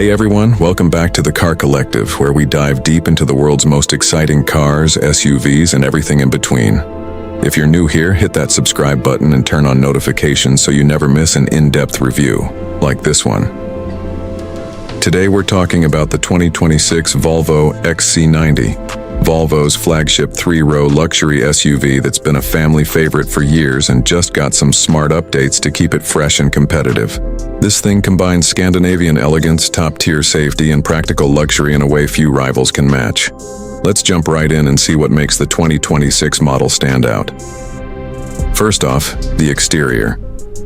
Hey everyone, welcome back to the Car Collective, where we dive deep into the world's most exciting cars, SUVs, and everything in between. If you're new here, hit that subscribe button and turn on notifications so you never miss an in-depth review, like this one. Today we're talking about the 2026 Volvo XC90. Volvo's flagship 3-row luxury SUV that's been a family favorite for years and just got some smart updates to keep it fresh and competitive. This thing combines Scandinavian elegance, top-tier safety, and practical luxury in a way few rivals can match. Let's jump right in and see what makes the 2026 model stand out. First off, the exterior.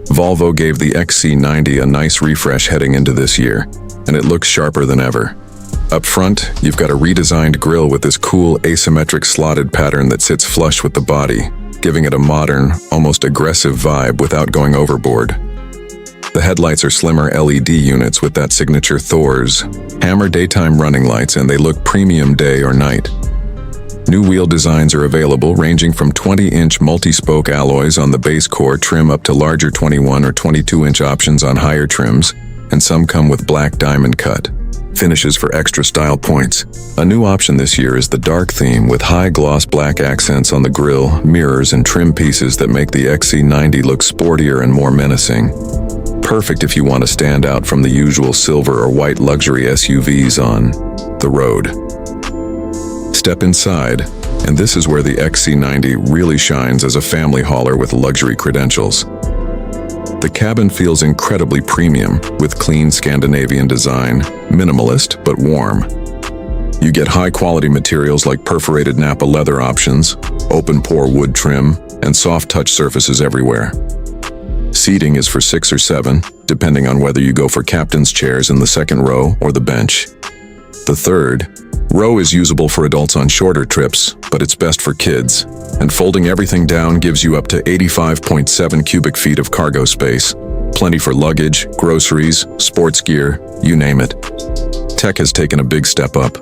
Volvo gave the XC90 a nice refresh heading into this year, and it looks sharper than ever. Up front, you've got a redesigned grille with this cool asymmetric slotted pattern that sits flush with the body, giving it a modern, almost aggressive vibe without going overboard. The headlights are slimmer LED units with that signature Thor's hammer daytime running lights, and they look premium day or night. New wheel designs are available, ranging from 20-inch multi-spoke alloys on the base core trim up to larger 21 or 22-inch options on higher trims, and some come with black diamond cut finishes for extra style points. A new option this year is the dark theme with high gloss black accents on the grille, mirrors, and trim pieces that make the XC90 look sportier and more menacing. Perfect if you want to stand out from the usual silver or white luxury SUVs on the road. Step inside, and this is where the XC90 really shines as a family hauler with luxury credentials. The cabin feels incredibly premium, with clean Scandinavian design, minimalist but warm. You get high-quality materials like perforated Nappa leather options, open-pore wood trim, and soft touch surfaces everywhere. Seating is for 6 or 7, depending on whether you go for captain's chairs in the second row or the bench. The third row is usable for adults on shorter trips, but it's best for kids, and folding everything down gives you up to 85.7 cubic feet of cargo space. Plenty for luggage, groceries, sports gear, you name it. Tech has taken a big step up.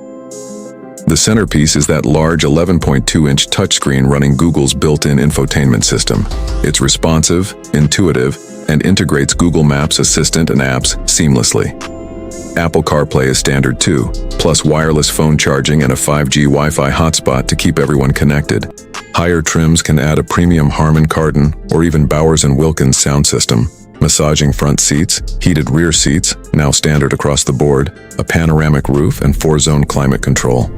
The centerpiece is that large 11.2-inch touchscreen running Google's built-in infotainment system. It's responsive, intuitive, and integrates Google Maps Assistant and apps seamlessly. Apple CarPlay is standard too, plus wireless phone charging and a 5G Wi-Fi hotspot to keep everyone connected. Higher trims can add a premium Harman Kardon or even Bowers & Wilkins sound system, massaging front seats, heated rear seats, now standard across the board, a panoramic roof, and 4-zone climate control.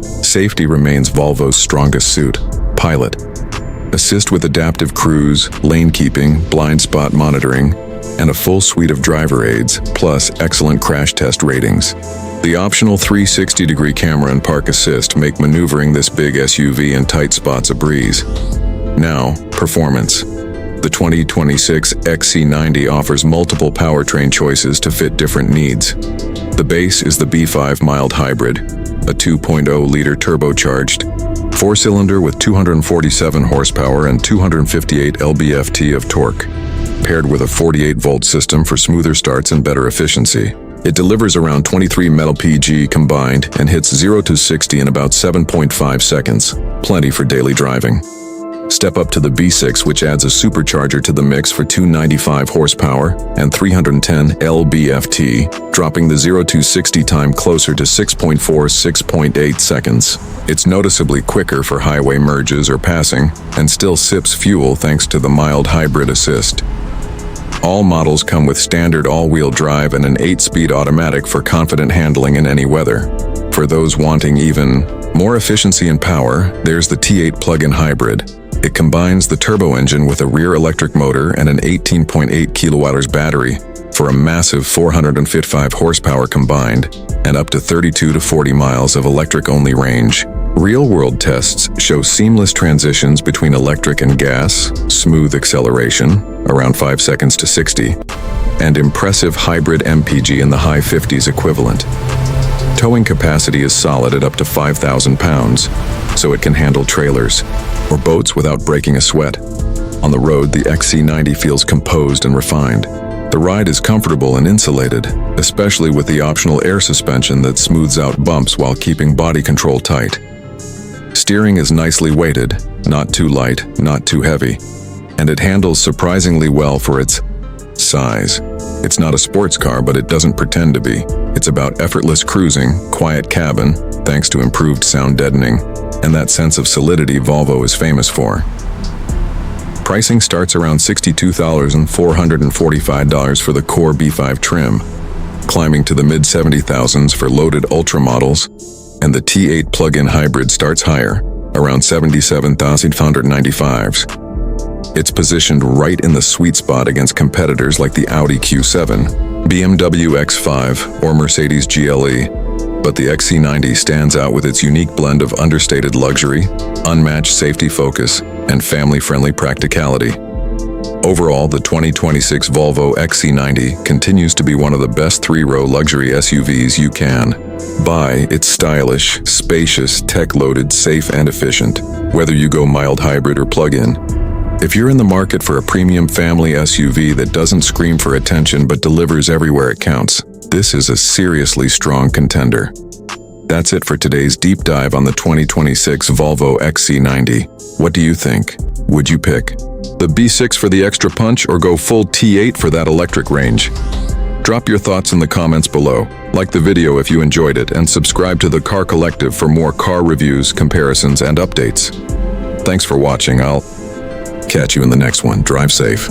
Safety remains Volvo's strongest suit, Pilot. Assist with adaptive cruise, lane keeping, blind spot monitoring, and a full suite of driver aids, plus excellent crash test ratings. The optional 360-degree camera and park assist make maneuvering this big SUV in tight spots a breeze. Now, performance. The 2026 XC90 offers multiple powertrain choices to fit different needs. The base is the B5 mild hybrid, a 2.0-liter turbocharged 4-cylinder with 247 horsepower and 258 lb-ft of torque, paired with a 48-volt system for smoother starts and better efficiency. It delivers around 23 mpg combined and hits 0 to 60 in about 7.5 seconds, plenty for daily driving. Step up to the B6, which adds a supercharger to the mix for 295 horsepower and 310 lb-ft, dropping the 0 to 60 time closer to 6.8 seconds. It's noticeably quicker for highway merges or passing, and still sips fuel thanks to the mild hybrid assist. All models come with standard all-wheel drive and an 8-speed automatic for confident handling in any weather. For those wanting even more efficiency and power, there's the T8 plug-in hybrid. It combines the turbo engine with a rear electric motor and an 18.8 kWh battery for a massive 455 horsepower combined and up to 32 to 40 miles of electric-only range. Real-world tests show seamless transitions between electric and gas, smooth acceleration, around 5 seconds to 60, and impressive hybrid MPG in the high 50s equivalent. Towing capacity is solid at up to 5,000 pounds, so it can handle trailers or boats without breaking a sweat. On the road, the XC90 feels composed and refined. The ride is comfortable and insulated, especially with the optional air suspension that smooths out bumps while keeping body control tight. Steering is nicely weighted, not too light, not too heavy, and it handles surprisingly well for its size. It's not a sports car, but it doesn't pretend to be. It's about effortless cruising, quiet cabin, thanks to improved sound deadening, and that sense of solidity Volvo is famous for. Pricing starts around $62,445 for the core B5 trim, climbing to the mid-$70,000s for loaded Ultra models, and the T8 plug-in hybrid starts higher, around $77,595s. It's positioned right in the sweet spot against competitors like the Audi Q7, BMW X5, or Mercedes GLE, but the XC90 stands out with its unique blend of understated luxury, unmatched safety focus, and family-friendly practicality. Overall, the 2026 Volvo XC90 continues to be one of the best three-row luxury SUVs you can buy. It's stylish, spacious, tech-loaded, safe, and efficient, whether you go mild hybrid or plug-in. If you're in the market for a premium family SUV that doesn't scream for attention but delivers everywhere it counts, this is a seriously strong contender. That's it for today's deep dive on the 2026 Volvo XC90. What do you think? Would you pick the B6 for the extra punch or go full T8 for that electric range? Drop your thoughts in the comments below. Like the video if you enjoyed it, and subscribe to the Car Collective for more car reviews, comparisons, and updates. Thanks for watching. I'll catch you in the next one. Drive safe.